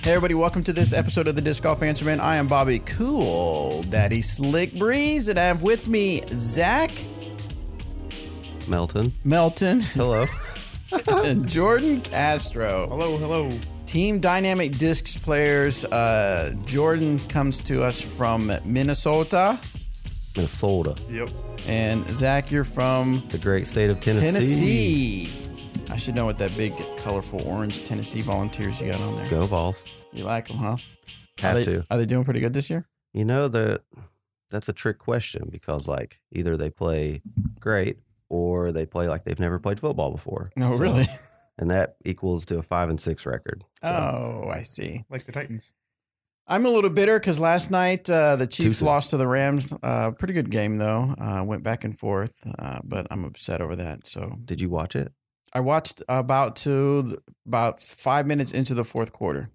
Hey everybody, welcome to this episode of the Disc Golf Answer Man. I am Bobby Cool Daddy Slick Breeze, and I have with me Zach. Melton. Hello. And Jordan Castro. Hello. Team Dynamic Discs players. Jordan comes to us from Minnesota. Yep. And Zach, you're from The great state of Tennessee. I should know what that big, colorful orange Tennessee Volunteers you got on there. Go Vols. You like them, huh? Are they doing pretty good this year? You know, that's a trick question because, like, either they play great or they play like they've never played football before. Oh, really? And that equals to a 5-6 record. So. Oh, I see. Like the Titans. I'm a little bitter because last night the Chiefs Tuesday. lost to the Rams. Pretty good game, though. Went back and forth, but I'm upset over that. So Did you watch it? I watched about 5 minutes into the fourth quarter,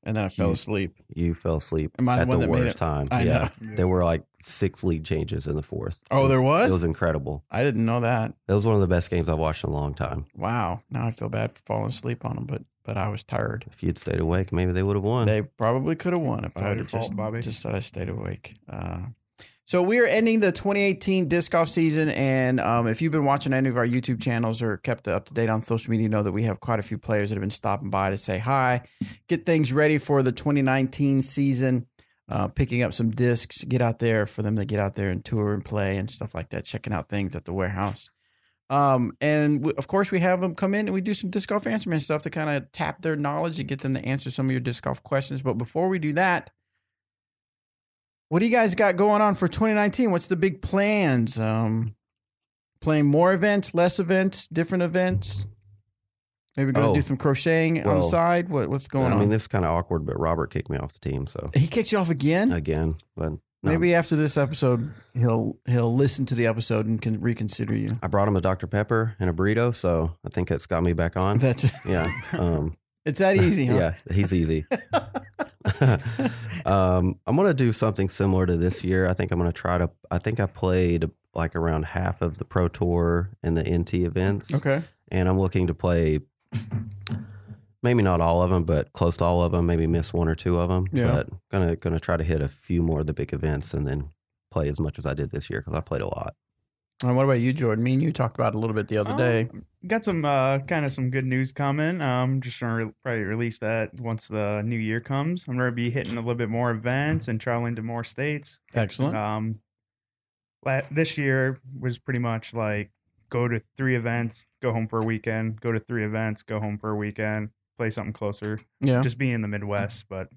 and then I fell asleep. You fell asleep Am I the at one the that made worst it? time. I Yeah. know. There were like 6 lead changes in the fourth. Oh, there was? It was incredible. I didn't know that. It was one of the best games I've watched in a long time. Wow. Now I feel bad for falling asleep on them, but I was tired. If you'd stayed awake, maybe they would have won. They probably could have won if It's I all had your fault, Bobby. just thought I stayed awake. So we are ending the 2018 disc golf season, and if you've been watching any of our YouTube channels or kept up to date on social media, you know that we have quite a few players that have been stopping by to say hi, get things ready for the 2019 season, picking up some discs, get out there for them to get out there and tour and play and stuff like that, checking out things at the warehouse. Of course, we have them come in and we do some disc golf answer man stuff to kind of tap their knowledge and get them to answer some of your disc golf questions. But before we do that, what do you guys got going on for 2019? What's the big plans? Playing more events, less events, different events? Maybe going to do some crocheting on the side? What's going on? I mean, this is kind of awkward, but Robert kicked me off the team, so. He kicked you off again? Again, but no. Maybe after this episode, he'll listen to the episode and can reconsider you. I brought him a Dr. Pepper and a burrito, so I think it's got me back on. That's Yeah. It's that easy, huh? Yeah, he's easy. I'm going to do something similar to this year. I think I played like around half of the Pro Tour and the NT events. Okay. And I'm looking to play maybe not all of them, but close to all of them, maybe miss 1 or 2 of them. Yeah. But gonna try to hit a few more of the big events and then play as much as I did this year because I played a lot. And what about you, Jordan? Me and you talked about it a little bit the other day. Got some kind of some good news coming. Just gonna probably release that once the new year comes. I'm gonna be hitting a little bit more events and traveling to more states. Excellent. This year was pretty much like go to 3 events, go home for a weekend. Go to 3 events, go home for a weekend. Play something closer. Yeah. Just being in the Midwest, but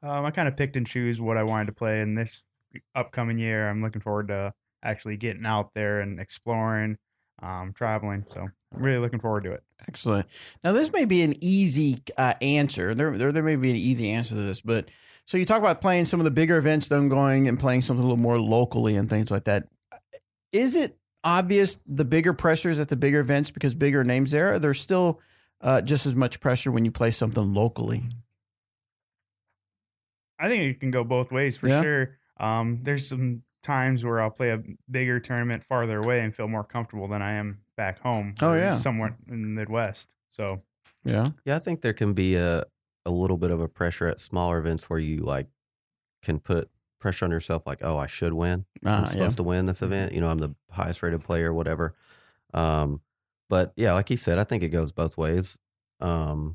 I kind of picked and choose what I wanted to play in this upcoming year. I'm looking forward to actually getting out there and exploring, traveling. So I'm really looking forward to it. Excellent. Now, this may be an easy answer. There may be an easy answer to this, but so you talk about playing some of the bigger events, then going and playing something a little more locally and things like that. Is it obvious the bigger pressures at the bigger events because bigger names there? Or there's still just as much pressure when you play something locally? I think it can go both ways for sure. There's some times where I'll play a bigger tournament farther away and feel more comfortable than I am back home. Oh, yeah. Somewhere in the Midwest. So Yeah. Yeah, I think there can be a little bit of a pressure at smaller events where you like can put pressure on yourself, like, oh, I should win. I'm supposed to win this event. You know, I'm the highest rated player, whatever. But yeah, like he said, I think it goes both ways. But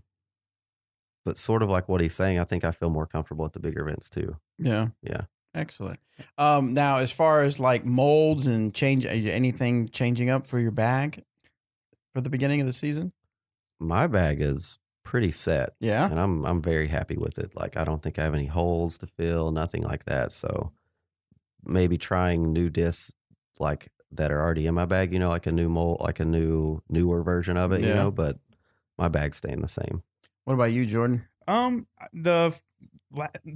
sort of like what he's saying, I think I feel more comfortable at the bigger events too. Yeah. Yeah. Excellent. Now, as far as like molds and anything changing up for your bag for the beginning of the season? My bag is pretty set. Yeah. And I'm very happy with it. Like, I don't think I have any holes to fill, nothing like that. So maybe trying new discs like that are already in my bag, you know, like a new mold, like a newer version of it, you know, but my bag's staying the same. What about you, Jordan? The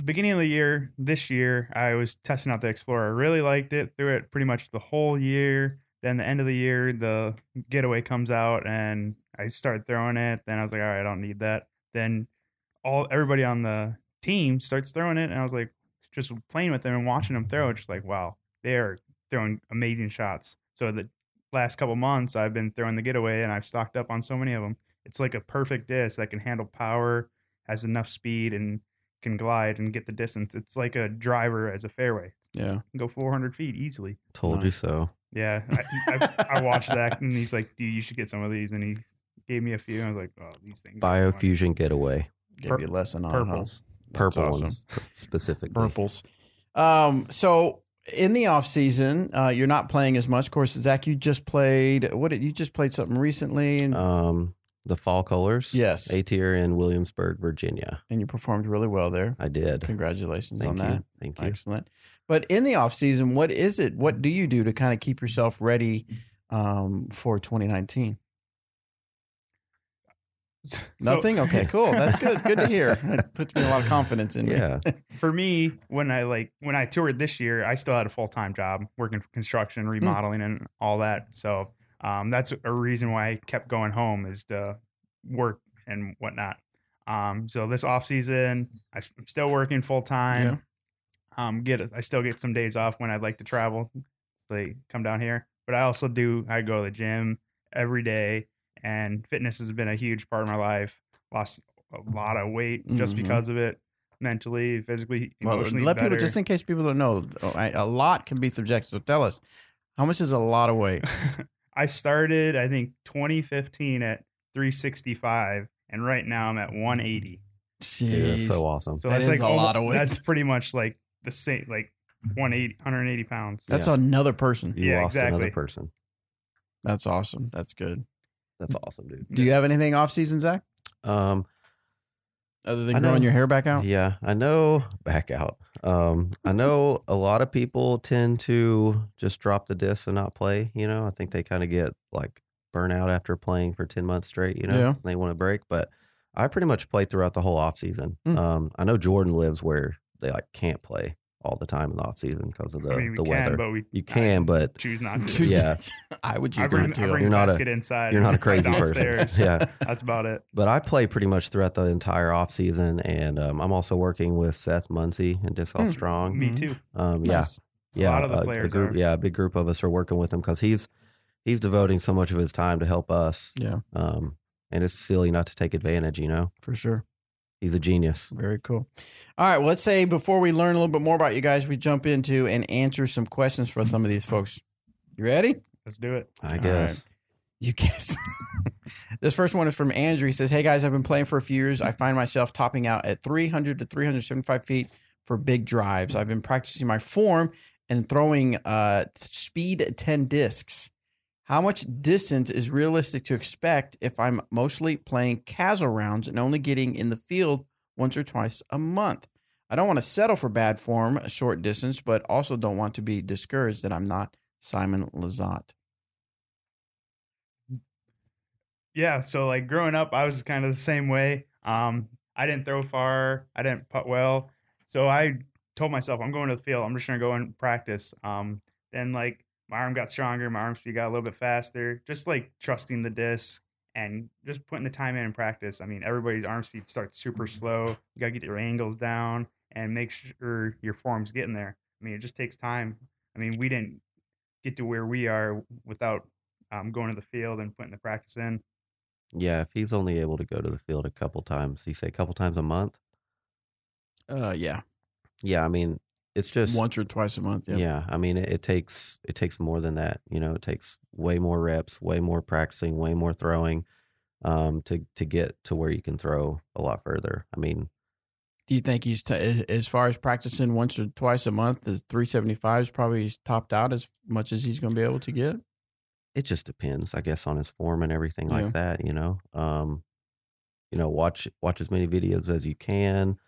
beginning of the year, this year, I was testing out the Explorer. I really liked it. Threw it pretty much the whole year. Then the end of the year, the Getaway comes out, and I started throwing it. Then I was like, all right, I don't need that. Then everybody on the team starts throwing it, and I was like, just playing with them and watching them throw. Just like, wow, they're throwing amazing shots. So the last couple months, I've been throwing the Getaway, and I've stocked up on so many of them. It's like a perfect disc that can handle power, has enough speed and can glide and get the distance. It's like a driver as a fairway. Yeah. Go 400 feet easily. Told you so. Yeah. I watched Zach and he's like, dude, you should get some of these. And he gave me a few. And I was like, oh, these things. Biofusion Getaway. Gave you a lesson on purples. Purple awesome. ones specifically. Purples. So in the off season, you're not playing as much. Of course, Zach, you just played. You just played something recently? And the Fall Colors. Yes. A-tier in Williamsburg, Virginia. And you performed really well there. I did. Congratulations on that. Thank you. Excellent. But in the off season, what is it? What do you do to kind of keep yourself ready for 2019? Nothing? Okay, cool. That's good. Good to hear. It puts me a lot of confidence in me. For me, when I toured this year, I still had a full-time job working for construction, remodeling, and all that. So that's a reason why I kept going home, is to work and whatnot. So this off season, I'm still working full-time. I still get some days off when I'd like to travel. So they come down here. But I also I go to the gym every day. And fitness has been a huge part of my life. Lost a lot of weight just because of it, mentally, physically, emotionally. Let people, just in case people don't know, a lot can be subjective. So tell us, how much is a lot of weight? I started, I think, 2015 at 365, and right now I'm at 180. Jeez. That's so awesome. So that that's is like a lot of weight. That's pretty much like the same, like 180 pounds. That's another person. You lost another person. That's awesome. That's good. That's awesome, dude. Do you have anything off season, Zach? Other than growing your hair back out? Yeah, I know. Back out. I know a lot of people tend to just drop the disc and not play. I think they kind of get like burnout after playing for 10 months straight. They want to break. But I pretty much play throughout the whole off season. I know Jordan lives where they like can't play all the time in the off season because of the weather. You can, but choose not to. Yeah, I would choose I bring not to. a basket inside. You're not a crazy person. Yeah, that's about it. But I play pretty much throughout the entire off season, and I'm also working with Seth Muncy and Disc Golf Strong. Me too. Nice. Yeah, a lot of the players a big group of us are working with him because he's devoting so much of his time to help us. Yeah. And it's silly not to take advantage. For sure. He's a genius. Very cool. All right. Well, let's say before we learn a little bit more about you guys, we jump into and answer some questions for some of these folks. You ready? Let's do it. I guess. Right. You guess. This first one is from Andrew. He says, "Hey guys, I've been playing for a few years. I find myself topping out at 300 to 375 feet for big drives. I've been practicing my form and throwing speed 10 discs. How much distance is realistic to expect if I'm mostly playing casual rounds and only getting in the field once or twice a month? I don't want to settle for bad form, a short distance, but also don't want to be discouraged that I'm not Simon Lizotte." Yeah, so like growing up, I was kind of the same way. I didn't throw far. I didn't putt well. So I told myself, I'm going to the field. I'm just going to go and practice. Then like my arm got stronger. My arm speed got a little bit faster. Just like trusting the disc and just putting the time in practice. I mean, everybody's arm speed starts super slow. You got to get your angles down and make sure your form's getting there. I mean, it just takes time. I mean, we didn't get to where we are without going to the field and putting the practice in. Yeah, if he's only able to go to the field a couple times, you say a couple times a month? Yeah. Yeah, I mean, it's just once or twice a month. Yep. Yeah, I mean, it takes more than that. It takes way more reps, way more practicing, way more throwing, to get to where you can throw a lot further. I mean, do you think he's as far as practicing once or twice a month, the 375 is probably topped out as much as he's going to be able to get? It just depends, I guess, on his form and everything like that. Watch as many videos as you can.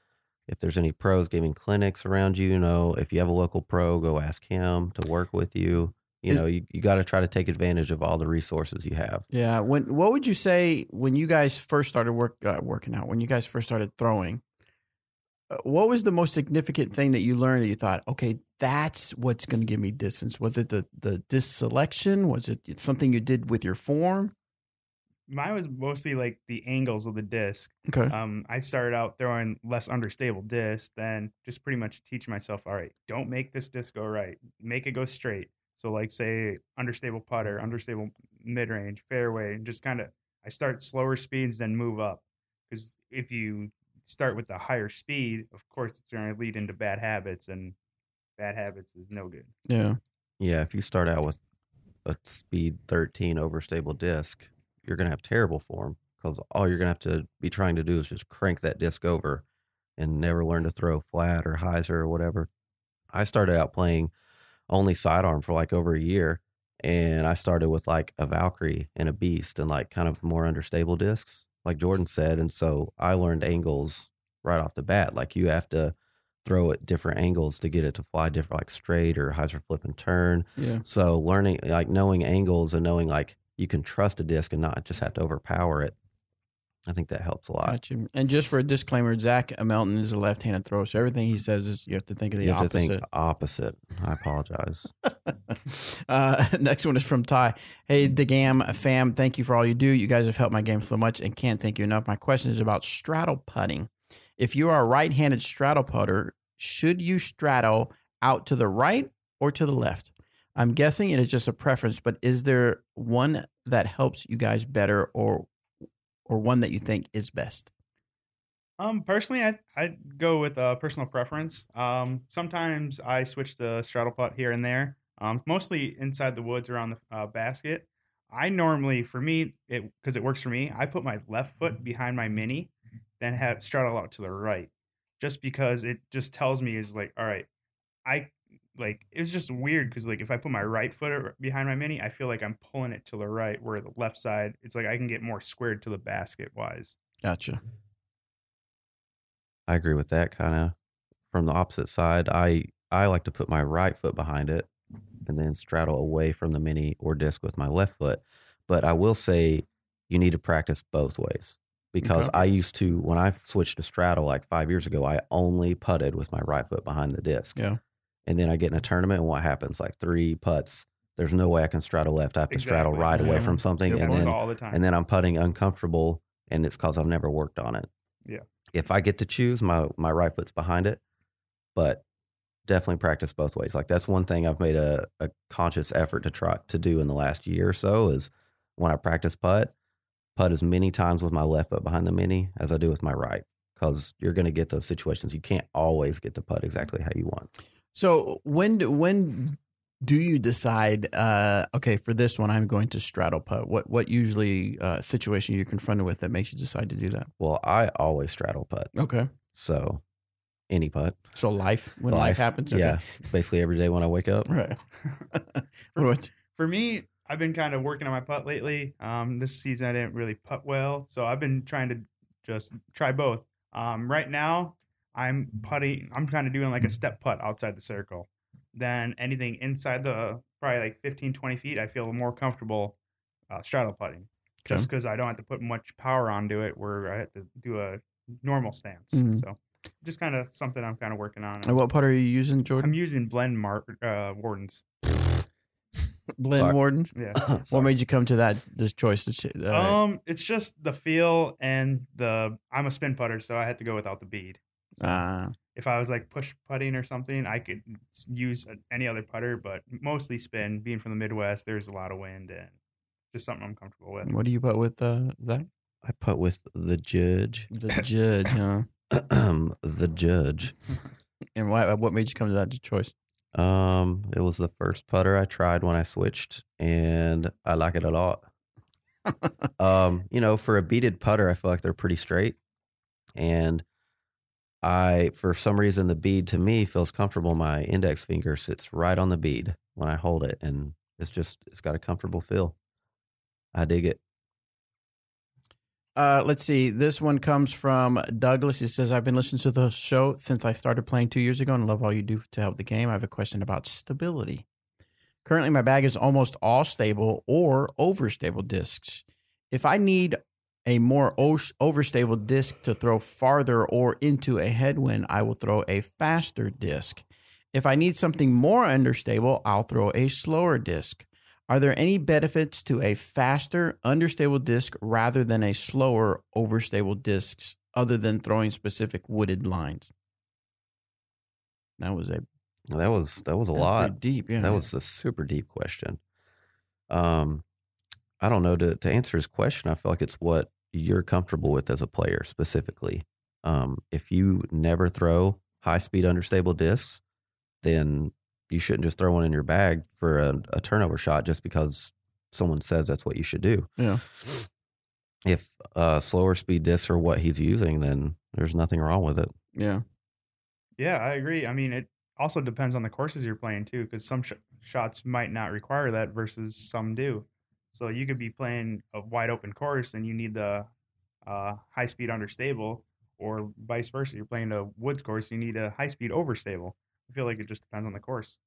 If there's any pros giving clinics around you, if you have a local pro, go ask him to work with you. You got to try to take advantage of all the resources you have. Yeah. What would you say when you guys first started working out? When you guys first started throwing, what was the most significant thing that you learned that you thought, okay, that's what's going to give me distance? Was it the disc selection? Was it something you did with your form? Mine was mostly like the angles of the disc. Okay. I started out throwing less understable disc, then just pretty much teach myself, all right, don't make this disc go right. Make it go straight. So like say understable putter, understable mid-range, fairway, and just kind of I start slower speeds then move up. Because if you start with the higher speed, of course, it's going to lead into bad habits, and bad habits is no good. Yeah. Yeah. If you start out with a speed 13 overstable disc, you're going to have terrible form because all you're going to have to be trying to do is just crank that disc over and never learn to throw flat or hyzer or whatever. I started out playing only sidearm for like over a year, and I started with like a Valkyrie and a Beast and like kind of more understable discs, like Jordan said. And so I learned angles right off the bat. Like you have to throw at different angles to get it to fly different, like straight or hyzer flip and turn. Yeah. So learning, like knowing angles and knowing like you can trust a disc and not just have to overpower it, I think that helps a lot. Gotcha. And just for a disclaimer, Zach Melton is a left-handed thrower, so everything he says is you have to think of the You have opposite. to think opposite. I apologize. Next one is from Ty. Hey, DeGam fam, thank you for all you do. You guys have helped my game so much and can't thank you enough. My question is about straddle putting. If you are a right-handed straddle putter, should you straddle out to the right or to the left? I'm guessing it is just a preference, but is there one that helps you guys better or one that you think is best? Personally, I'd go with a personal preference. Sometimes I switch the straddle putt here and there. Mostly inside the woods around the basket. I normally, for me, because it works for me, I put my left foot behind my mini, then have straddle out to the right, just because it just tells me is like, all right, it's just weird because like if I put my right foot behind my mini, I feel like I'm pulling it to the right, where the left side, it's like I can get more squared to the basket wise. Gotcha. I agree with that kind of. From the opposite side, I like to put my right foot behind it and then straddle away from the mini or disc with my left foot. But I will say you need to practice both ways because Okay. I used to, when I switched to straddle like 5 years ago, I only putted with my right foot behind the disc. Yeah. And then I get in a tournament and what happens? Like 3 putts. There's no way I can straddle left. I have to straddle right away from something. It And happens then, all the time. and then I'm putting uncomfortable and it's because I've never worked on it. Yeah. If I get to choose, my right foot's behind it, but definitely practice both ways. Like that's one thing I've made a conscious effort to try to do in the last year or so is when I practice putt as many times with my left foot behind the mini as I do with my right, because you're going to get those situations. You can't always get the putt exactly how you want. So when do you decide, okay, for this one, I'm going to straddle putt? What usually situation you're confronted with that makes you decide to do that? Well, I always straddle putt. Okay. So any putt. So life happens? Okay. Yeah. Basically every day when I wake up. Right. For me, I've been kind of working on my putt lately. This season I didn't really putt well, so I've been trying to just try both. Right now, I'm putting. I'm kind of doing like a step putt outside the circle. Then anything inside the probably like 15, 20 feet, I feel more comfortable straddle putting. Okay. Just because I don't have to put much power onto it, where I have to do a normal stance. Mhm. So just kind of something I'm kind of working on. And what putt are you using, Jordan? I'm using blend Wardens. Blend Sorry. Wardens? Yeah. What made you come to this choice? It's just the feel and I'm a spin putter, so I had to go without the bead. So if I was like push putting or something, I could use any other putter, but mostly spin. Being from the Midwest, there's a lot of wind and just something I'm comfortable with. What do you putt with, Zach? I putt with the Judge. The Judge, huh? The Judge. And what made you come to that choice? It was the first putter I tried when I switched, and I like it a lot. For a beaded putter, I feel like they're pretty straight, and for some reason, the bead to me feels comfortable. My index finger sits right on the bead when I hold it, and it's got a comfortable feel. I dig it. Let's see. This one comes from Douglas. He says, I've been listening to the show since I started playing 2 years ago and love all you do to help the game. I have a question about stability. Currently, my bag is almost all stable or overstable discs. If I need a more overstable disc to throw farther or into a headwind, I will throw a faster disc. If I need something more understable, I'll throw a slower disc. Are there any benefits to a faster, understable disc rather than a slower, overstable disc other than throwing specific wooded lines? That was a lot. pretty deep. Yeah, that was a super deep question. I don't know. To answer his question, I feel like it's what you're comfortable with as a player specifically. If you never throw high-speed understable discs, then you shouldn't just throw one in your bag for a turnover shot just because someone says that's what you should do. Yeah. If slower speed discs are what he's using, then there's nothing wrong with it. Yeah. Yeah, I agree. I mean, it also depends on the courses you're playing too, because some shots might not require that versus some do. So you could be playing a wide open course and you need the high speed understable, or vice versa. You're playing a woods course, you need a high speed overstable. I feel like it just depends on the course.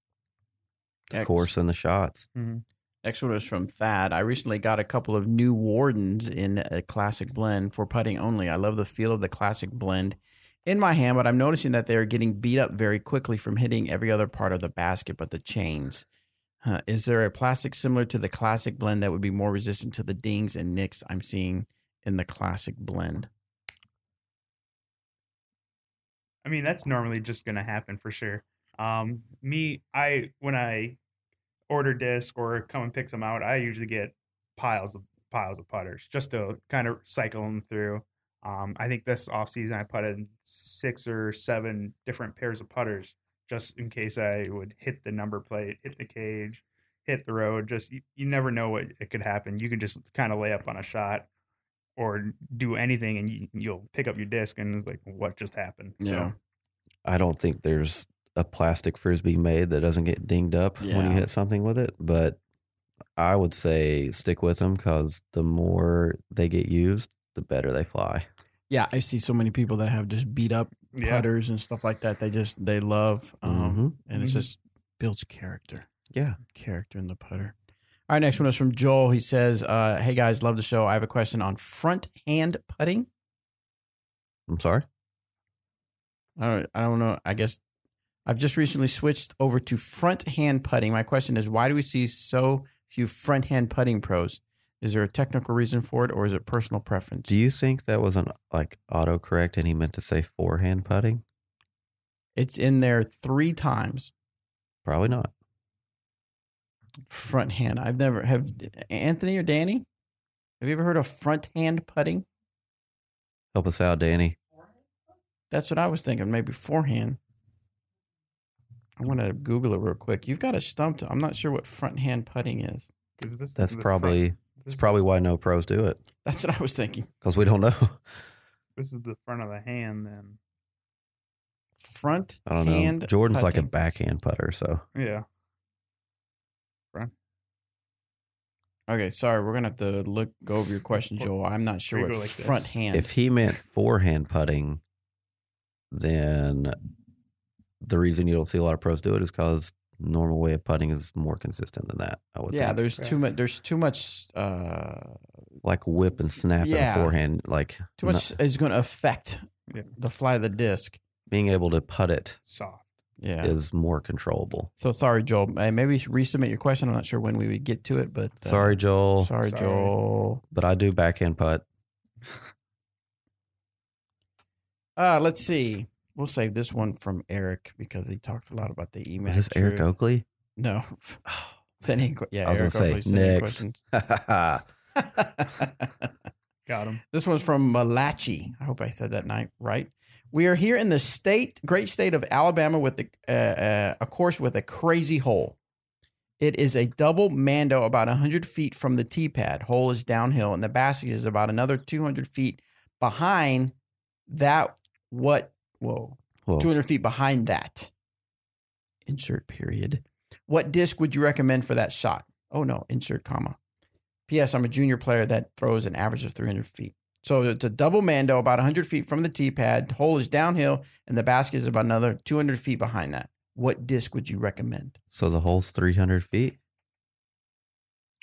The course and the shots. Mm-hmm. Next one was from Thad. I recently got a couple of new Wardens in a classic blend for putting only. I love the feel of the classic blend in my hand, but I'm noticing that they are getting beat up very quickly from hitting every other part of the basket but the chains. Is there a plastic similar to the classic blend that would be more resistant to the dings and nicks I'm seeing in the classic blend? I mean, that's normally just going to happen for sure. When I order disc or come and pick some out, I usually get piles of putters just to kind of cycle them through. I think this off season I putted 6 or 7 different pairs of putters just in case I would hit the number plate, hit the cage, hit the road. Just you never know what it could happen. You can just kind of lay up on a shot or do anything, and you'll pick up your disc and it's like, what just happened? Yeah. So I don't think there's a plastic frisbee made that doesn't get dinged up when you hit something with it, but I would say stick with them because the more they get used, the better they fly. Yeah, I see so many people that have just beat up putters and stuff like that. They love, and it just builds character. Yeah, character in the putter. All right, next one is from Joel. He says, "Hey guys, love the show. I have a question on front hand putting." I'm sorry. I don't know. I guess I've just recently switched over to front hand putting. My question is, why do we see so few front hand putting pros? Is there a technical reason for it, or is it personal preference? Do you think that was an autocorrect and he meant to say forehand putting? It's in there 3 times. Probably not. Front hand. I've never have Anthony or Danny. Have you ever heard of front hand putting? Help us out, Danny. That's what I was thinking. Maybe forehand. I want to Google it real quick. You've got a stump. I'm not sure what front hand putting is. That's probably why no pros do it. That's what I was thinking. Because we don't know. This is the front of the hand, then. Front. I don't know. Jordan's putting. like a backhand putter, so Yeah. Okay, sorry. We're gonna have to go over your question, Joel. I'm not sure what front hand. If he meant forehand putting, then the reason you don't see a lot of pros do it is because normal way of putting is more consistent than that. I would think. There's too much. There's too much. Like whip and snap in the forehand. Like too much is going to affect the fly of the disc. Being able to putt it soft. Is more controllable. So sorry, Joel. Maybe resubmit your question. I'm not sure when we would get to it, but sorry, Joel. Sorry, Joel. But I do backhand putt. Let's see. We'll save this one from Eric because he talks a lot about the email. Is this Eric Oakley? No. Sending, I was going to say next. Got him. This one's from Malachi. I hope I said that right. We are here in the great state of Alabama with a course with a crazy hole. It is a double Mando about 100 feet from the tee pad. Hole is downhill, and the basket is about another 200 feet behind that. 200 feet behind that. Insert period. What disc would you recommend for that shot? Oh, no. Insert comma. P.S. I'm a junior player that throws an average of 300 feet. So it's a double Mando about 100 feet from the tee pad. Hole is downhill, and the basket is about another 200 feet behind that. What disc would you recommend? So the hole's 300 feet?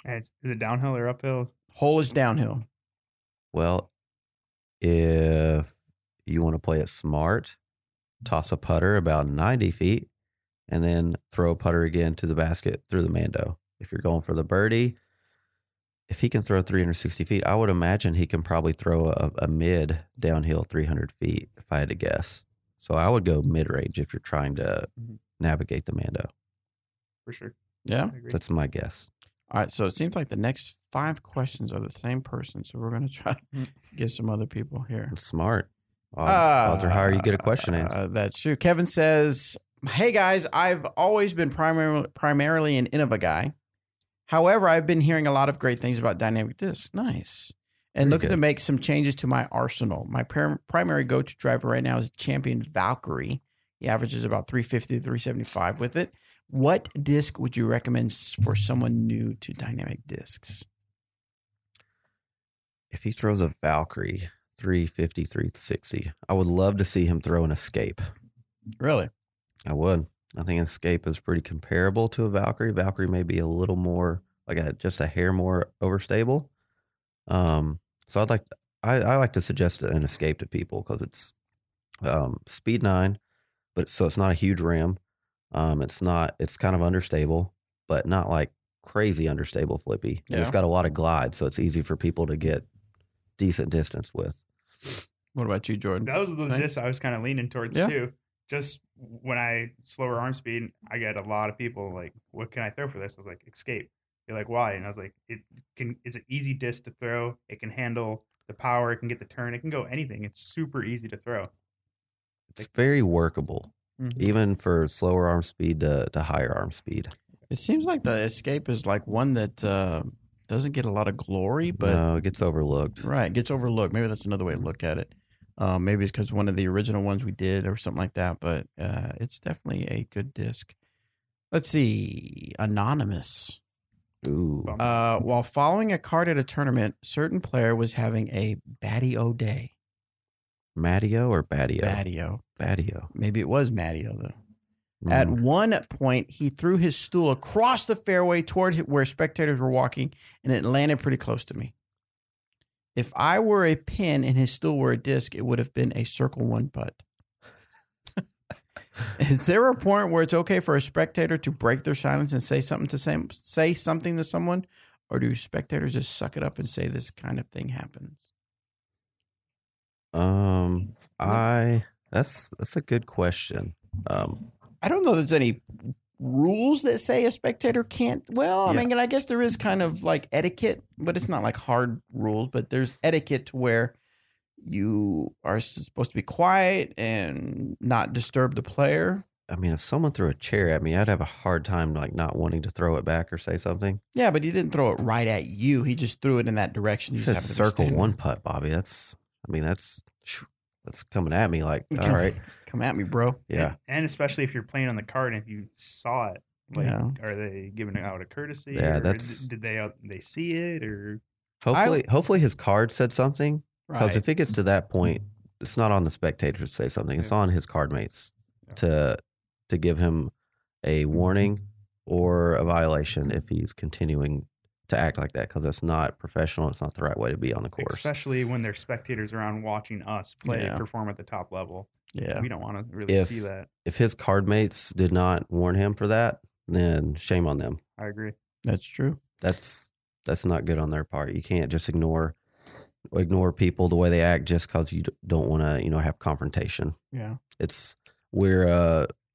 Is it downhill or uphill? Hole is downhill. Well, if you want to play it smart, toss a putter about 90 feet, and then throw a putter again to the basket through the Mando. If you're going for the birdie, if he can throw 360 feet, I would imagine he can probably throw a mid downhill 300 feet, if I had to guess. So I would go mid-range if you're trying to navigate the Mando. For sure. Yeah? That's my guess. All right, so it seems like the next 5 questions are the same person, so we're going to try to get some other people here. Smart. Odds are higher you get a question answered. That's true. Kevin says, hey guys, I've always been primarily an Innova guy. However, I've been hearing a lot of great things about dynamic discs. Nice. And looking to make some changes to my arsenal. My primary go-to driver right now is Champion Valkyrie. He averages about 350 to 375 with it. What disc would you recommend for someone new to dynamic discs? If he throws a Valkyrie, 350, 360, I would love to see him throw an Escape. Really? I would. I think Escape is pretty comparable to a Valkyrie. Valkyrie may be a little more, just a hair more overstable. So I like to suggest an Escape to people because it's speed 9, but so it's not a huge rim. It's kind of understable, but not like crazy understable flippy. And it's got a lot of glide, so it's easy for people to get decent distance with. What about you, Jordan? That was the disc I was kind of leaning towards too. Just when I slower arm speed, I get a lot of people like, what can I throw for this? I was like, Escape. You're like, why? And I was like, it's an easy disc to throw. It can handle the power. It can get the turn. It can go anything. It's super easy to throw. It's very workable, even for slower arm speed to higher arm speed. It seems like the Escape is like one that doesn't get a lot of glory, but no, it gets overlooked. Right, it gets overlooked. Maybe that's another way to look at it. Maybe it's because one of the original ones we did or something like that, but it's definitely a good disc. Let's see. Anonymous. Ooh. While following a card at a tournament, certain player was having a baddie-o day. Mattio or Badio? Badio. Badio. Maybe it was Mattio, though. At one point, he threw his stool across the fairway toward where spectators were walking, and it landed pretty close to me. If I were a pin and his stool were a disc, it would have been a circle 1 putt. Is there a point where it's okay for a spectator to break their silence and say something to someone, or do spectators just suck it up and say this kind of thing happens? That's a good question. I don't know if there's any rules that say a spectator can't. Well, I mean, I guess there is kind of like etiquette, but it's not like hard rules, but there's etiquette to where you are supposed to be quiet and not disturb the player. I mean, if someone threw a chair at me, I'd have a hard time like not wanting to throw it back or say something. Yeah, but he didn't throw it right at you. He just threw it in that direction. You said circle 1 putt, Bobby. That's coming at me like, all right. Come at me, bro. Yeah. And especially if you're playing on the card and if you saw it, like, are they giving it out a courtesy? Yeah, did they see it or? Hopefully his card said something. Because if it gets to that point, it's not on the spectator to say something. It's on his card mates to give him a warning or a violation if he's continuing to act like that, because that's not professional. It's not the right way to be on the course. Especially when there's spectators around watching us play perform at the top level. Yeah. We don't want to really see that. If his card mates did not warn him for that, then shame on them. I agree. That's true. That's not good on their part. You can't just ignore people the way they act just because you don't want to, have confrontation. Yeah.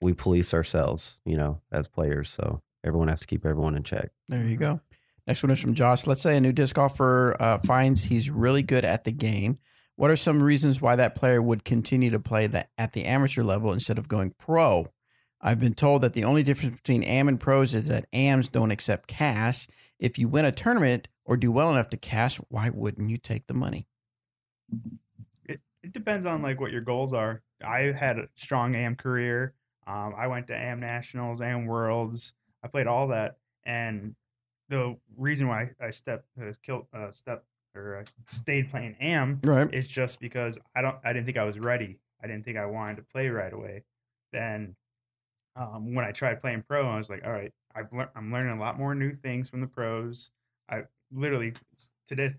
We police ourselves, as players. So everyone has to keep everyone in check. There you go. Next one is from Josh. Let's say a new disc golfer finds he's really good at the game. What are some reasons why that player would continue to play at the amateur level instead of going pro? I've been told that the only difference between AM and pros is that AMs don't accept cash. If you win a tournament or do well enough to cash, why wouldn't you take the money? It depends on like what your goals are. I had a strong AM career. I went to AM Nationals, AM Worlds. I played all that, and the reason why I stayed playing AM is just because I didn't think I was ready. I didn't think I wanted to play right away. Then when I tried playing pro, I was like, all right, I'm learning a lot more new things from the pros. I literally to this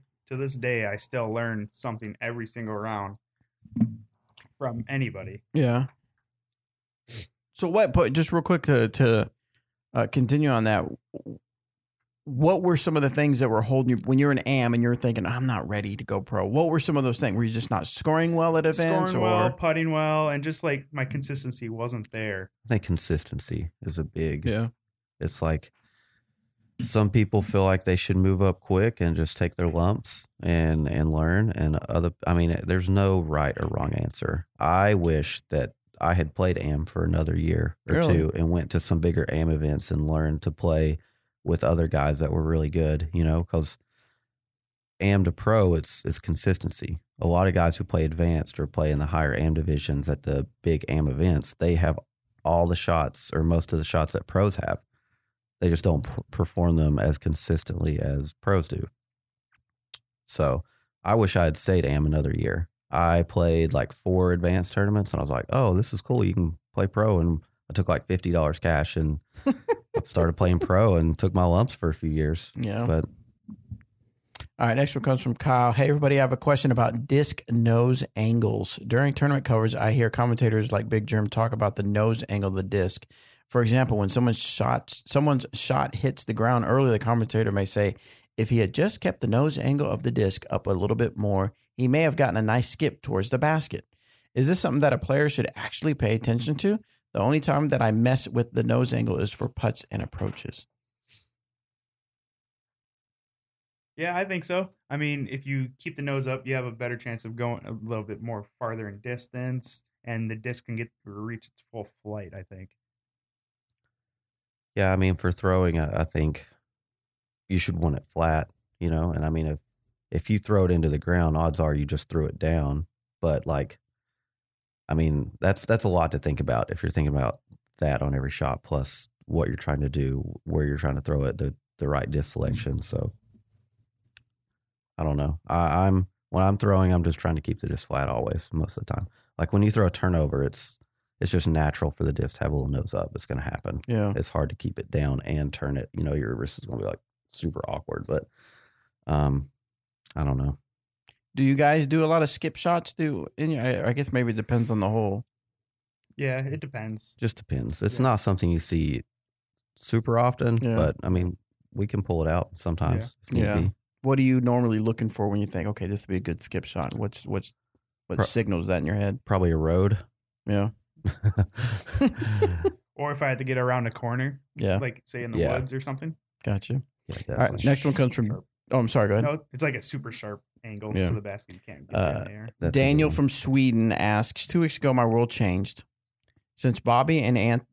day I still learn something every single round from anybody. Yeah. So just real quick to continue on that, what were some of the things that were holding you when you're an AM and you're thinking, I'm not ready to go pro? What were some of those things? Were you just not scoring well at events? Putting well, and just like my consistency wasn't there. I think consistency is a big. Yeah. It's like Some people feel like they should move up quick and just take their lumps and learn. And there's no right or wrong answer. I wish that I had played AM for another year or two and went to some bigger AM events and learned to play with other guys that were really good, because AM to pro, it's consistency. A lot of guys who play advanced or play in the higher AM divisions at the big AM events, they have all the shots or most of the shots that pros have. They just don't perform them as consistently as pros do. So I wish I had stayed AM another year. I played like 4 advanced tournaments and I was like, oh, this is cool. You can play pro. And I took like $50 cash and started playing pro and took my lumps for a few years. Yeah. But all right, next one comes from Kyle. Hey, everybody, I have a question about disc nose angles. During tournament coverage, I hear commentators like Big Germ talk about the nose angle of the disc. For example, when someone's shot hits the ground early, the commentator may say, if he had just kept the nose angle of the disc up a little bit more, he may have gotten a nice skip towards the basket. Is this something that a player should actually pay attention to? The only time that I mess with the nose angle is for putts and approaches. Yeah, I think so. I mean, if you keep the nose up, you have a better chance of going a little bit more farther in distance, and the disc can reach its full flight, I think. Yeah, I mean, for throwing, I think you should want it flat, and I mean, if you throw it into the ground, odds are you just threw it down. But that's a lot to think about if you're thinking about that on every shot, plus what you're trying to do, where you're trying to throw it, the right disc selection. So I don't know. When I'm throwing, I'm just trying to keep the disc flat always, most of the time. Like when you throw a turnover, it's just natural for the disc to have a little nose up. It's going to happen. Yeah. It's hard to keep it down and turn it. Your wrist is going to be like super awkward, but I don't know. Do you guys do a lot of skip shots? I guess maybe it depends on the hole. Yeah, it depends. Just depends. It's not something you see super often, but I mean, we can pull it out sometimes. Yeah. What are you normally looking for when you think, okay, this would be a good skip shot? What signals that in your head? Probably a road. Yeah. Or if I had to get around a corner, like say in the woods or something. Gotcha. Yeah, all right, next one comes from. Oh, I'm sorry. Go ahead. No, it's like a super sharp angle to the basket. You can't get in the air. Daniel from Sweden asks, 2 weeks ago, my world changed. Since Bobby and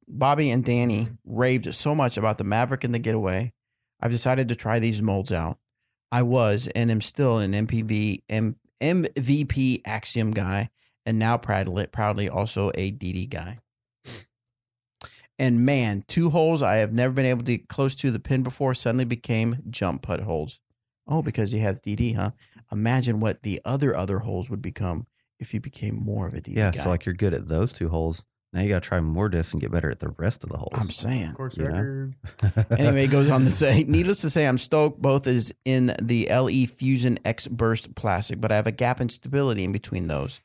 Danny raved so much about the Maverick and the Getaway, I've decided to try these molds out. I was and am still an MVP Axiom guy, and now proudly also a DD guy. And man, 2 holes I have never been able to get close to the pin before suddenly became jump putt holes. Oh, because he has DD, huh? Imagine what the other holes would become if you became more of a DD guy. So like you're good at those 2 holes. Now you got to try more discs and get better at the rest of the holes. I'm saying. Course record. Anyway, it goes on to say, needless to say, I'm stoked. Both is in the LE Fusion X Burst plastic, but I have a gap in stability in between those.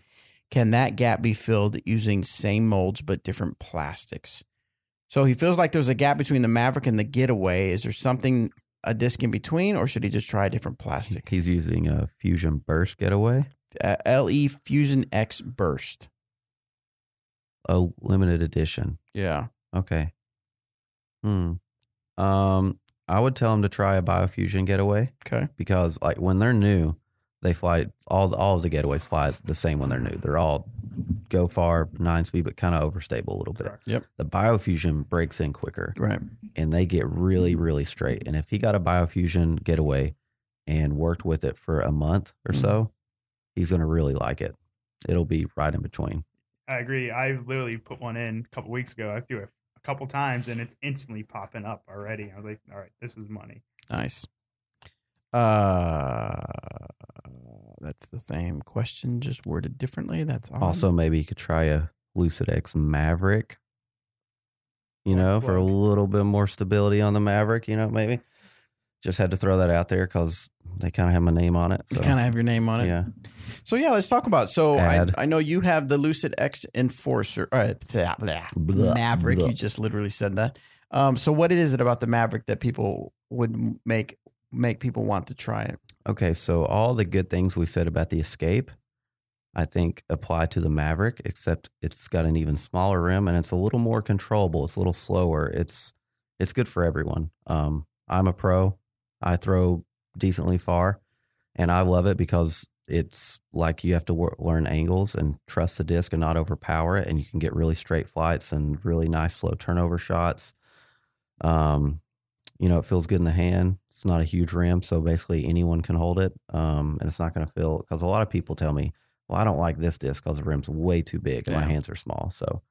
Can that gap be filled using same molds but different plastics? So he feels like there's a gap between the Maverick and the Getaway. Is there something, a disc in between, or should he just try a different plastic? He's using a Fusion Burst Getaway. LE Fusion X Burst. Oh, limited edition. Yeah. Okay. I would tell him to try a Biofusion Getaway. Okay. Because like when they're new, they fly all of the Getaways fly the same when they're new. They're all go far, 9-speed, but kind of overstable a little bit. Yep. The Biofusion breaks in quicker. Right. And they get really, really straight. And if he got a Biofusion Getaway and worked with it for a month or so, he's going to really like it. It'll be right in between. I agree. I literally put one in a couple weeks ago. I threw it a couple times and it's instantly popping up already. I was like, all right, this is money. Nice. That's the same question, just worded differently. That's all. Also, maybe you could try a Lucid X Maverick, for a little bit more stability on the Maverick, maybe. Just had to throw that out there because they kind of have my name on it. So. You kind of have your name on it. Yeah. So, let's talk about I know you have the Lucid X Enforcer. Maverick. You just literally said that. So what is it about the Maverick that people would make people want to try it? Okay, so all the good things we said about the Escape, I think apply to the Maverick, except it's got an even smaller rim and it's a little more controllable. It's a little slower. It's good for everyone. I'm a pro. I throw decently far, and I love it because it's like you have to learn angles and trust the disc and not overpower it, and you can get really straight flights and really nice slow turnover shots. It feels good in the hand. It's not a huge rim, so basically anyone can hold it, and it's not going to feel, because a lot of people tell me, well, I don't like this disc because the rim's way too big and my hands are small. So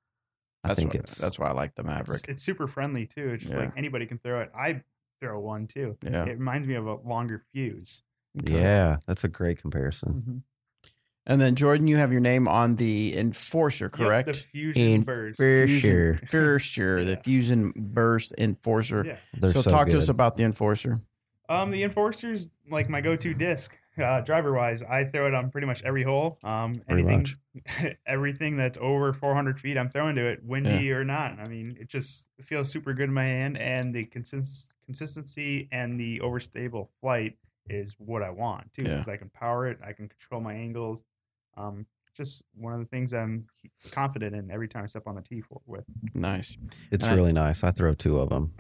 that's why I like the Maverick. It's super friendly too. It's just like anybody can throw it. I throw one too. Yeah. It reminds me of a longer fuse. Yeah, that's a great comparison. Mm-hmm. And then Jordan, you have your name on the Enforcer, correct? Yep, the Fusion Burst. Sure. The Fusion Burst Enforcer. Yeah. So talk good. to us about the Enforcer. The Enforcer's like my go-to disc. Driver-wise, I throw it on pretty much every hole. Everything that's over 400 feet, I'm throwing to it, windy or not. I mean, it feels super good in my hand, and the consistency and the overstable flight is what I want too, because I can power it, I can control my angles. Just one of the things I'm confident in every time I step on the tee with. Nice. It's really nice. I throw 2 of them.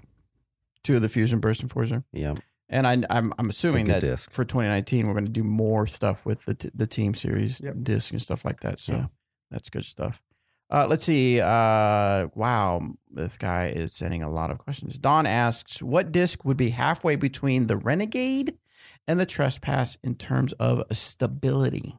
2 of the Fusion Burst Enforcer? Yeah. And I'm assuming that disc. For 2019, we're going to do more stuff with the Team Series disc and stuff like that. So that's good stuff. Let's see. Wow, this guy is sending a lot of questions. Don asks, what disc would be halfway between the Renegade and the Trespass in terms of stability?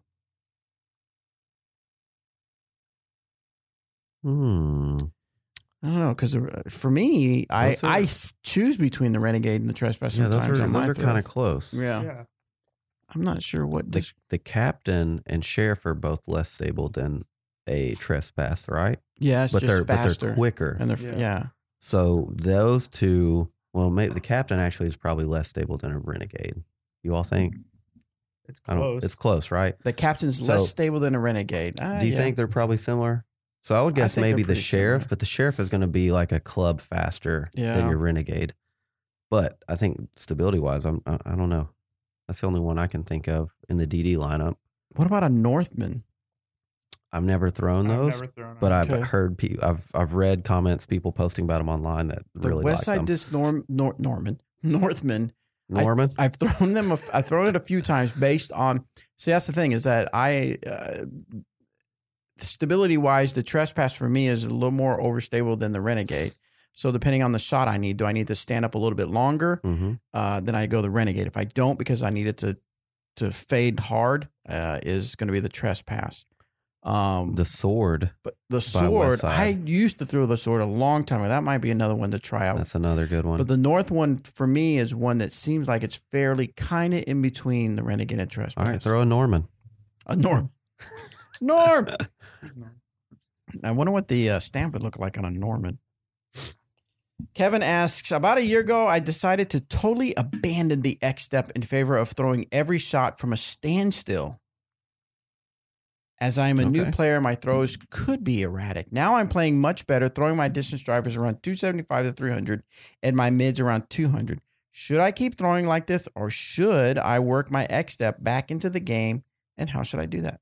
I don't know, because for me, I choose between the Renegade and the Trespass. Yeah, those are kind of close. Yeah. I'm not sure what the Captain and Sheriff are both less stable than a Trespass, right? Yeah, it's just faster. But they're quicker. And they're So those two, well, maybe the Captain actually is probably less stable than a Renegade. You all think? It's close. It's close, right? The Captain's less stable than a Renegade. Do you think they're probably similar? So I would guess maybe the Sheriff, but the Sheriff is going to be like a club faster than your Renegade. But I think stability-wise, I don't know. That's the only one I can think of in the DD lineup. What about a Northman? I've never thrown those, but I've heard I've read comments, people posting about them online that really like them. The Westside Disc Northman. Norman? I've thrown them. I've thrown it a few times based on. See, that's the thing is that stability wise, the Trespass for me is a little more overstable than the Renegade. So depending on the shot I need, do I need to stand up a little bit longer? Mm-hmm. Then I go the Renegade. If I don't, because I need it to fade hard, is going to be the Trespass. The Sword. But the Sword, I used to throw the Sword a long time ago. That might be another one to try out. That's another good one. But the North one for me is one that seems like it's fairly kind of in between the Renegade and Trespass. All right, throw a Norman. A Norm. Norm. I wonder what the stamp would look like on a Norman. Kevin asks, about a year ago, I decided to totally abandon the X step in favor of throwing every shot from a standstill. As I am a new player, my throws could be erratic. Now I'm playing much better, throwing my distance drivers around 275 to 300 and my mids around 200. Should I keep throwing like this, or should I work my X step back into the game, and how should I do that?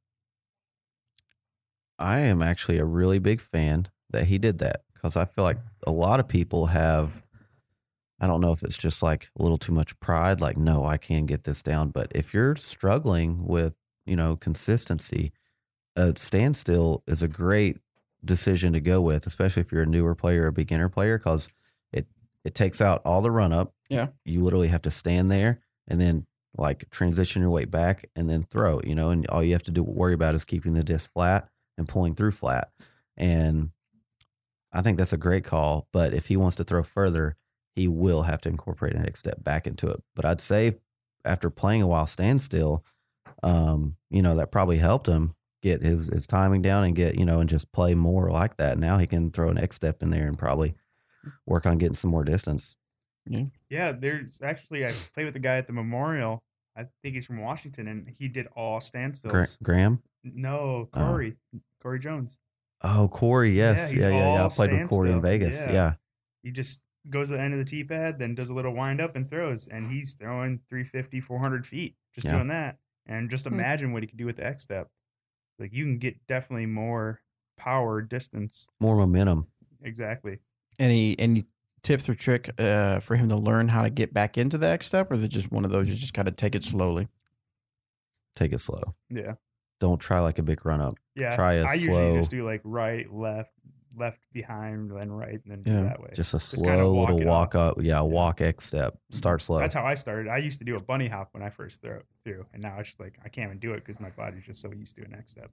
I am actually a really big fan that he did that, because I feel like a lot of people have, I don't know if it's just like a little too much pride, like, no, I can't get this down. But if you're struggling with, consistency, a standstill is a great decision to go with, especially if you're a newer player or a beginner player, because it takes out all the run up. Yeah. You literally have to stand there and then like transition your weight back and then throw, and all you have to worry about is keeping the disc flat and pulling through flat. And I think that's a great call. But if he wants to throw further, he will have to incorporate an X step back into it. But I'd say after playing a while standstill, that probably helped him get his timing down and get, and just play more like that. Now he can throw an X step in there and probably work on getting some more distance. Yeah, there's actually, I played with a guy at the Memorial. I think he's from Washington, and he did all standstills. Graham? No, Corey. Corey Jones. Oh, Corey, yes. Yeah. I played with Corey in Vegas. Yeah. He just goes to the end of the tee pad, then does a little wind up and throws, and he's throwing 350, 400 feet just doing that. And just imagine what he could do with the X step. Like, you can get definitely more power, distance, more momentum. Exactly. And he tips or trick for him to learn how to get back into the X step, or is it just one of those you just got to take it slowly? Take it slow. Yeah. Don't try like a big run up. Yeah. Try a I slow. usually just do like right, left behind, then right, and then do that way. Just a kind of slow little walk up. Yeah, walk X step. Start slow. That's how I started. I used to do a bunny hop when I first threw, and now it's just like I can't even do it because my body's just so used to an X step.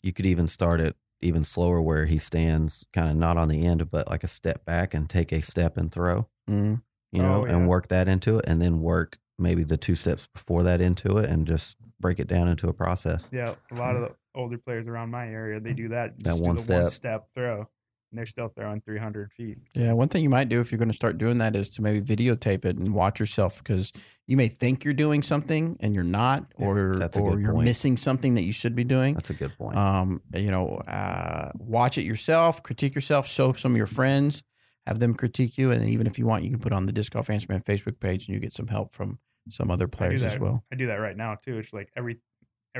You could even start it even slower where he stands kind of not on the end, but like a step back and take a step and throw, you know, and work that into it, and then work maybe the 2 steps before that into it and just break it down into a process. Yeah. A lot of the older players around my area, they do that. Just That do the one step throw, and they're still throwing 300 feet. So. Yeah. One thing you might do if you're going to start doing that is to maybe videotape it and watch yourself, because you may think you're doing something and you're not, or you're missing something that you should be doing. That's a good point. You know, watch it yourself, critique yourself, show some of your friends, have them critique you. And even if you want, you can put on the Disc Golf Answer Man Facebook page and you get some help from some other players as well. I do that right now too. It's like every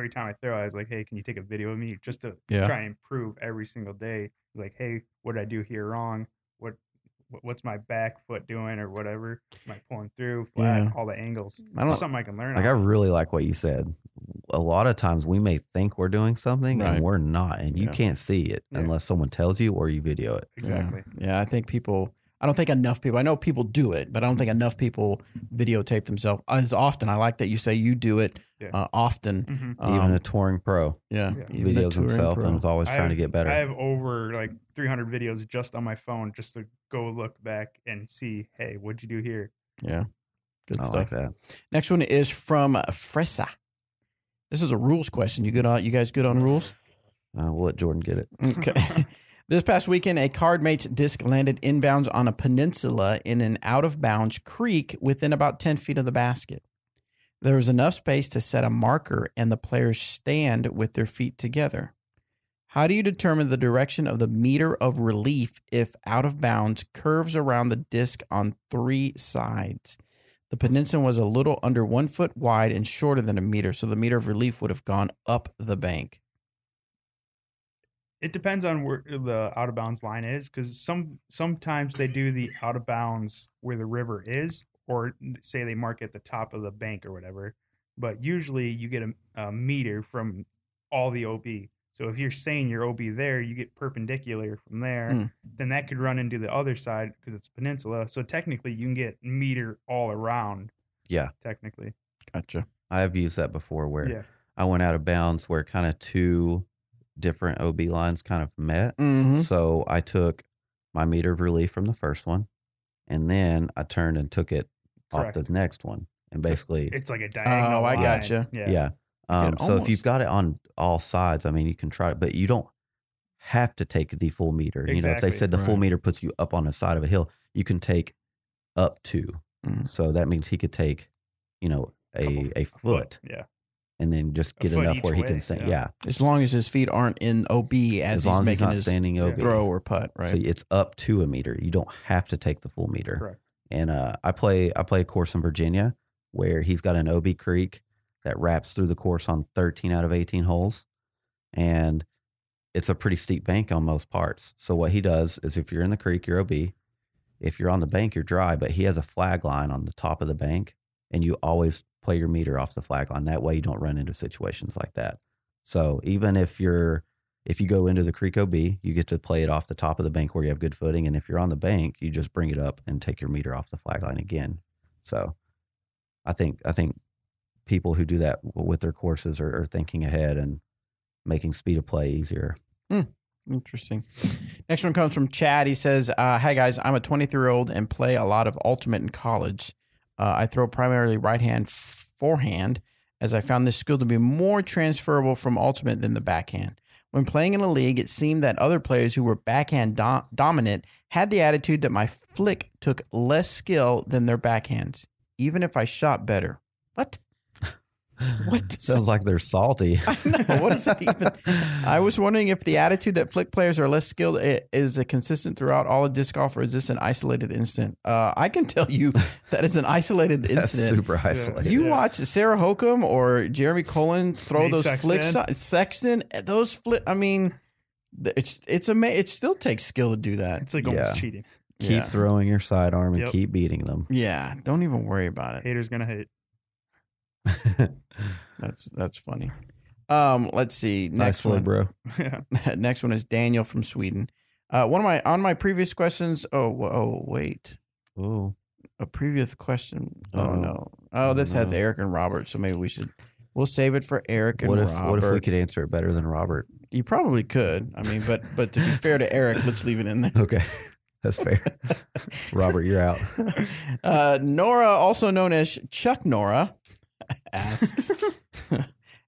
time I throw, I was like, hey, can you take a video of me just to try and improve every single day? Like, hey, what did I do here wrong? What's my back foot doing or whatever? Am I pulling through flat? All the angles. That's something I can learn. Like, I really like what you said. A lot of times we may think we're doing something and we're not, and you can't see it unless someone tells you or you video it. Exactly. Yeah, I don't think enough people, I know people do it, but I don't think enough people videotape themselves as often. I like that you say you do it often. Even a touring pro. Videos himself and is always trying to get better. I have over like 300 videos just on my phone just to go look back and see, hey, what'd you do here? Yeah. Good stuff. I like that. Next one is from Fresa. This is a rules question. You guys good on rules? We'll let Jordan get it. Okay. This past weekend, a cardmate's disc landed inbounds on a peninsula in an out-of-bounds creek within about 10 feet of the basket. There was enough space to set a marker and the players stand with their feet together. How do you determine the direction of the meter of relief if out-of-bounds curves around the disc on 3 sides? The peninsula was a little under 1 foot wide and shorter than a meter, so the meter of relief would have gone up the bank. It depends on where the out of bounds line is, because sometimes they do the out of bounds where the river is, or say they mark at the top of the bank or whatever. But usually you get a meter from all the OB. So if you're saying your OB there, you get perpendicular from there. Then that could run into the other side because it's a peninsula. So technically you can get meter all around. Yeah, technically. Gotcha. I have used that before where I went out of bounds where kind of 2 different OB lines kind of met. So I took my meter of relief from the first one, and then I turned and took it off the next one. And basically it's like a diagonal line. I gotcha. Yeah. So if you've got it on all sides, I mean, you can try it, but you don't have to take the full meter. Exactly. You know, if they said the full meter puts you up on the side of a hill, you can take up to. So that means he could take, you know, a foot. Yeah. And then just get enough where he can stand. Yeah. As long as his feet aren't in OB as long as he's making his standing OB. Throw or putt, right? So it's up to a meter. You don't have to take the full meter. Correct. And I play a course in Virginia where he's got an OB creek that wraps through the course on 13 out of 18 holes. And it's a pretty steep bank on most parts. So what he does is if you're in the creek, you're OB. If you're on the bank, you're dry, but he has a flag line on the top of the bank, and you always play your meter off the flag line. That way you don't run into situations like that. So even if you go into the creek OB, you get to play it off the top of the bank where you have good footing. And if you're on the bank, you just bring it up and take your meter off the flag line again. So I think people who do that with their courses are thinking ahead and making speed of play easier. Interesting. Next one comes from Chad. He says, "Hi guys, I'm a 23-year-old and play a lot of ultimate in college. I throw primarily right hand forehand, as I found this skill to be more transferable from ultimate than the backhand. When playing in a league, it seemed that other players who were backhand dominant had the attitude that my flick took less skill than their backhands, even if I shot better." What? What sounds like they're salty. I know. What is that even? I was wondering if the attitude that flick players are less skilled is a consistent throughout all of disc golf, or is this an isolated incident? I can tell you that it's an isolated incident. Super isolated. You watch Sarah Hokum or Jeremy Colin throw Nate those Sexton. flicks. Sexton, those flip. I mean, it still takes skill to do that. It's like almost cheating. Keep throwing your sidearm and keep beating them. Yeah, don't even worry about it. Haters gonna hate. That's funny. Let's see. Next one, bro. Next one is Daniel from Sweden. On my previous questions. Wait. Oh, a previous question. Oh no. Oh, this has Eric and Robert, so maybe we'll save it for Eric and Robert. What if we could answer it better than Robert? You probably could. I mean, but to be fair to Eric, let's leave it in there. Okay. That's fair. Robert, you're out. Nora, also known as Chuck Nora, asks,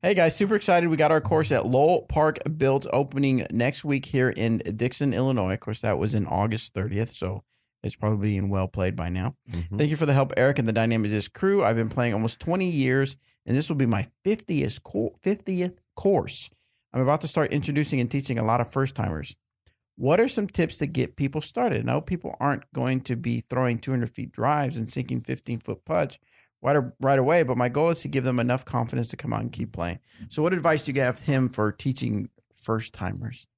hey guys, super excited. We got our course at Lowell Park built opening next week here in Dixon, Illinois. Of course, that was in August 30th, so it's probably being well played by now. Mm-hmm. Thank you for the help, Eric, and the Dynamic Disc crew. I've been playing almost 20 years, and this will be my 50th course. I'm about to start introducing and teaching a lot of first-timers. What are some tips to get people started? I know people aren't going to be throwing 200 feet drives and sinking 15-foot putts right away, but my goal is to give them enough confidence to come out and keep playing. So what advice do you have him for teaching first-timers?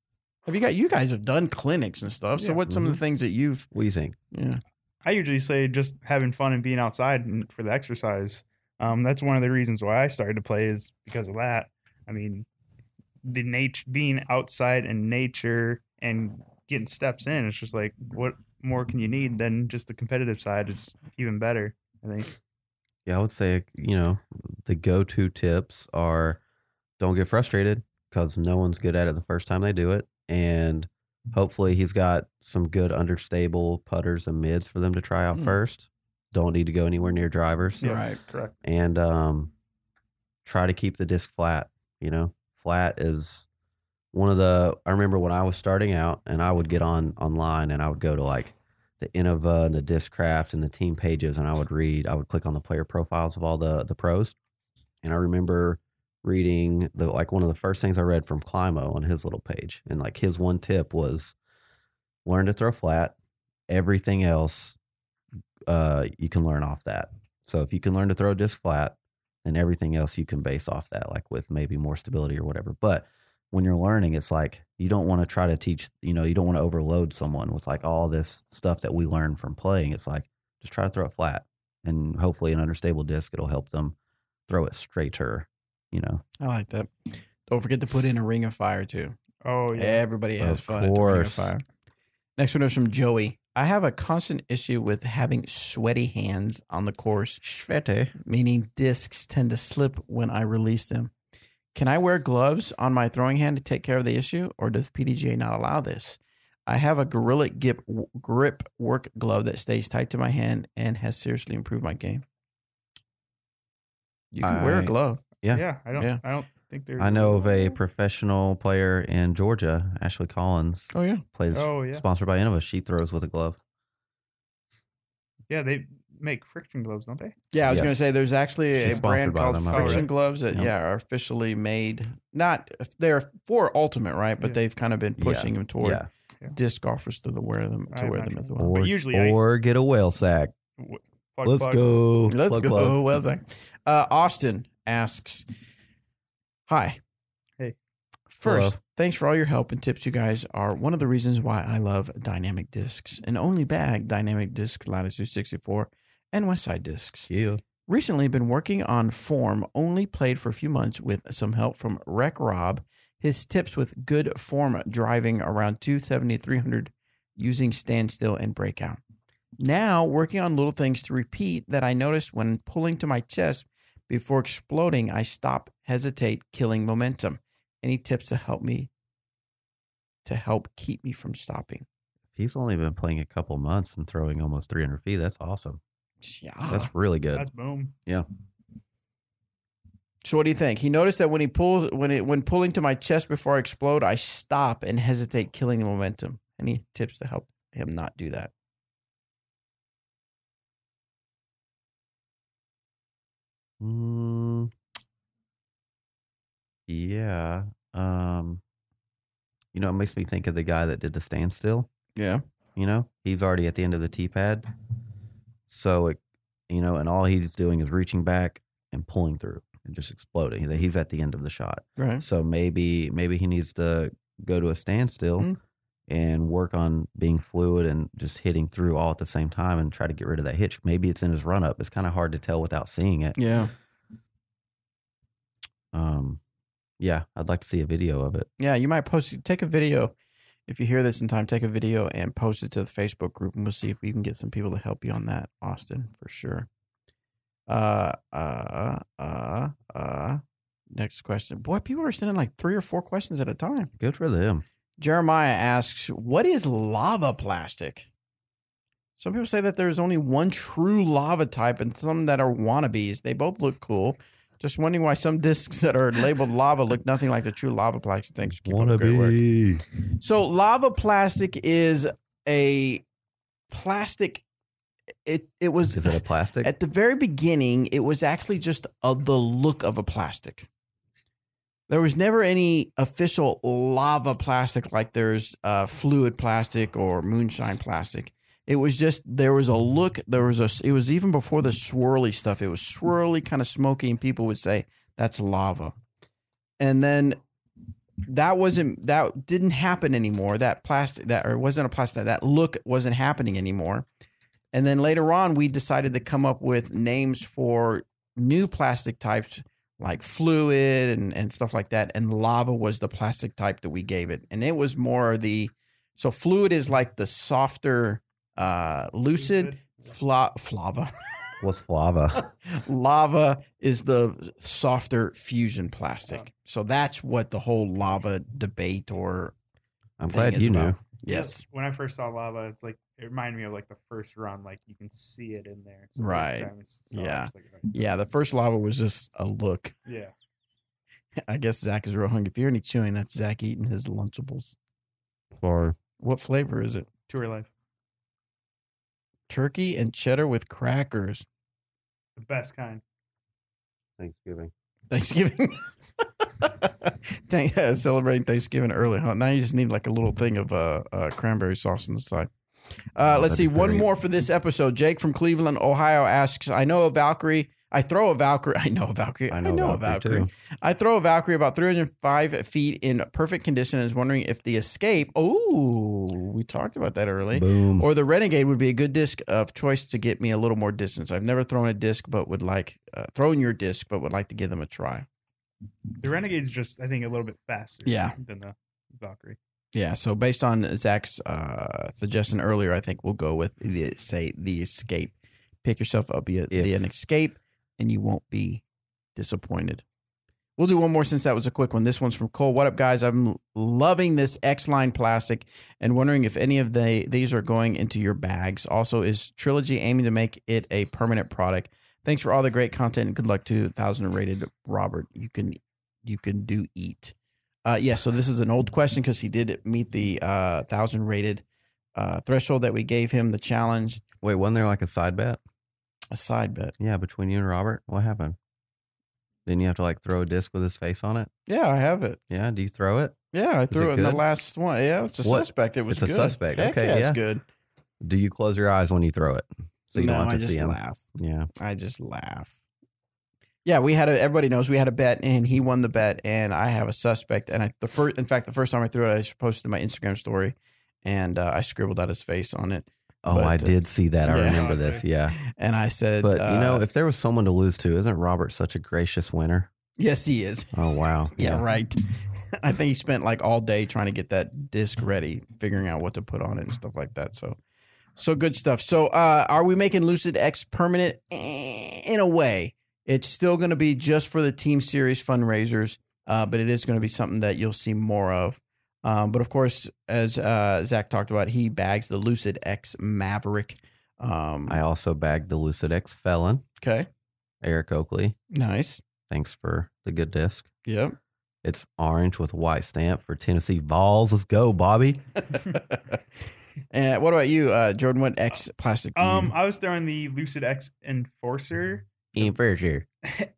You guys have done clinics and stuff, so what's some of the things that you've... What do you think? Yeah, I usually say just having fun and being outside for the exercise. That's one of the reasons why I started to play is because of that. I mean, being outside in nature and getting steps in, it's just like, what more can you need than just the competitive side is even better, I think. Yeah, I would say, the go-to tips are don't get frustrated because no one's good at it the first time they do it. And hopefully he's got some good understable putters and mids for them to try out first. Don't need to go anywhere near drivers. Yeah, right, correct. And try to keep the disc flat. Flat is I remember when I was starting out and I would get online and I would go to like the Innova and the Discraft and the team pages and I would click on the player profiles of all the pros. And I remember reading one of the first things I read from Climo on his little page. And like his one tip was learn to throw flat. Everything else, you can learn off that. So if you can learn to throw disc flat, then everything else you can base off that, like with maybe more stability or whatever. But when you're learning, it's like, you don't want to try to teach, you don't want to overload someone with like all this stuff that we learn from playing. It's like, just try to throw it flat and hopefully an understable disc, it'll help them throw it straighter. I like that. Don't forget to put in a ring of fire too. Oh yeah, everybody has fun at the ring of fire. Next one is from Joey. I have a constant issue with having sweaty hands on the course. Sweaty, meaning discs tend to slip when I release them. Can I wear gloves on my throwing hand to take care of the issue, or does PDGA not allow this? I have a Gorilla grip work glove that stays tight to my hand and has seriously improved my game. You can wear a glove. Yeah. I don't think there's. I know of a professional player in Georgia, Ashley Collins. Oh yeah, plays. Sponsored by Innova. She throws with a glove. Yeah, they make friction gloves, don't they? Yeah, I was going to say there's actually a brand called Friction Gloves that are officially made. They're for Ultimate, right? But they've kind of been pushing them toward disc golfers to wear them as well. But usually, get a whale sack. Let's go. Whale sack. Austin asks, "Hi, hey. First, thanks for all your help and tips. You guys are one of the reasons why I love Dynamic Discs and only bag Dynamic Discs Latitude 64 and Westside Discs. Yeah. Recently been working on form, only played for a few months with some help from Rec Rob. His tips with good form driving around 270, 300 using standstill and breakout. Now working on little things to repeat that I noticed when pulling to my chest before exploding. I stop, hesitate, killing momentum. Any tips to help keep me from stopping? He's only been playing a couple months and throwing almost 300 feet. That's awesome. Yeah. That's really good. That's boom. Yeah. So what do you think? He noticed that when pulling to my chest before I explode, I stop and hesitate, killing the momentum. Any tips to help him not do that? Yeah. It makes me think of the guy that did the standstill. Yeah. He's already at the end of the tee pad. So, and all he's doing is reaching back and pulling through and just exploding. He's at the end of the shot. Right. So maybe he needs to go to a standstill and work on being fluid and just hitting through all at the same time and try to get rid of that hitch. Maybe it's in his run up. It's kind of hard to tell without seeing it. Yeah. Yeah, I'd like to see a video of it. Yeah, you might take a video. If you hear this in time, take a video and post it to the Facebook group, and we'll see if we can get some people to help you on that, Austin, for sure. Next question. Boy, people are sending like 3 or 4 questions at a time. Good for them. Jeremiah asks, what is lava plastic? Some people say that there's only one true lava type and some that are wannabes. They both look cool. Just wondering why some discs that are labeled lava look nothing like the true lava plastic. Thanks. Keep up the great work. So lava plastic is a plastic. Is it a plastic? At the very beginning, it was actually just the look of a plastic. There was never any official lava plastic like there's fluid plastic or moonshine plastic. It was just, there was a look, it was even before the swirly stuff. It was swirly, kind of smoky, and people would say, that's lava. And then that didn't happen anymore. That plastic, or it wasn't a plastic, that look wasn't happening anymore. And then later on, we decided to come up with names for new plastic types like fluid and stuff like that. And lava was the plastic type that we gave it. And it was more so fluid is like the softer, lucid. Flava. What's flava? Lava is the softer fusion plastic. So that's what the whole lava debate I'm glad you knew. Yes. When I first saw lava, it's like, it reminded me of like the first run, like you can see it in there. So right. Yeah. Yeah. The first lava was just a look. Yeah. I guess Zach is real hungry. If you hear any chewing, that's Zach eating his Lunchables. Sorry. What flavor is it? Tour Life. Turkey and cheddar with crackers. The best kind. Thanksgiving. Celebrating Thanksgiving early, huh? Now you just need like a little thing of cranberry sauce on the side. Let's see. One more for this episode. Jake from Cleveland, Ohio asks, I know a Valkyrie. I throw a Valkyrie. I know a Valkyrie. Too. I throw a Valkyrie about 305 feet in perfect condition and is wondering if the Escape, we talked about that early, Boom. Or the Renegade would be a good disc of choice to get me a little more distance. I've never thrown a disc, but would like to give them a try. The Renegade's just, I think, a little bit faster than the Valkyrie. Yeah, so based on Zach's suggestion earlier, I think we'll go with the Escape. Pick yourself up an Escape, and you won't be disappointed. We'll do one more since that was a quick one. This one's from Cole. What up, guys? I'm loving this X-Line plastic and wondering if any of these are going into your bags. Also, is Trilogy aiming to make it a permanent product? Thanks for all the great content and good luck to 1,000 rated Robert. You can do eat. So this is an old question because he did meet the 1,000 rated threshold that we gave him, the challenge. Wait, wasn't there like a side bet? A side bet. Yeah, between you and Robert. What happened? Didn't you have to like throw a disc with his face on it? Yeah, I have it. Yeah, do you throw it? Yeah, I threw it in the last one. Yeah, it's a suspect. It was good. It's a suspect. Heck okay, yeah, it's good. Do you close your eyes when you throw it? So you don't have to see him. Laugh. Yeah. I just laugh. Yeah, everybody knows we had a bet and he won the bet and I have a suspect. And the first time I threw it, I posted my Instagram story and I scribbled out his face on it. Oh, I did see that. I remember this. Yeah. And I said, but if there was someone to lose to, isn't Robert such a gracious winner? Yes, he is. Oh, wow. Yeah, right. I think he spent like all day trying to get that disc ready, figuring out what to put on it and stuff like that. So good stuff. So are we making Lucid X permanent? In a way. It's still going to be just for the Team Series fundraisers, but it is going to be something that you'll see more of. But of course, as Zach talked about, he bags the Lucid X Maverick. I also bagged the Lucid X Felon. Okay. Eric Oakley. Nice. Thanks for the good disc. Yep. It's orange with white stamp for Tennessee Vols. Let's go, Bobby. And what about you, Jordan? What X plastic? I was throwing the Lucid X Enforcer.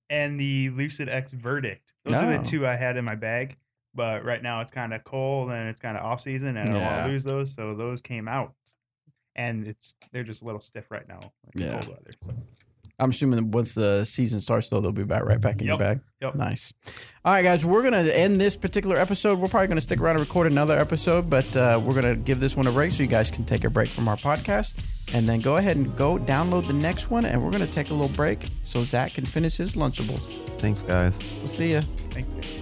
And the Lucid X Verdict. Those are the two I had in my bag. But right now it's kind of cold and it's kind of off season and I don't want to lose those. So those came out. And they're just a little stiff right now. Like cold weather. So. I'm assuming once the season starts, though, they'll be right back in your bag. Yep. Nice. All right, guys, we're going to end this particular episode. We're probably going to stick around and record another episode, but we're going to give this one a break so you guys can take a break from our podcast. And then go ahead and go download the next one, and we're going to take a little break so Zach can finish his Lunchables. Thanks, guys. We'll see you. Thanks.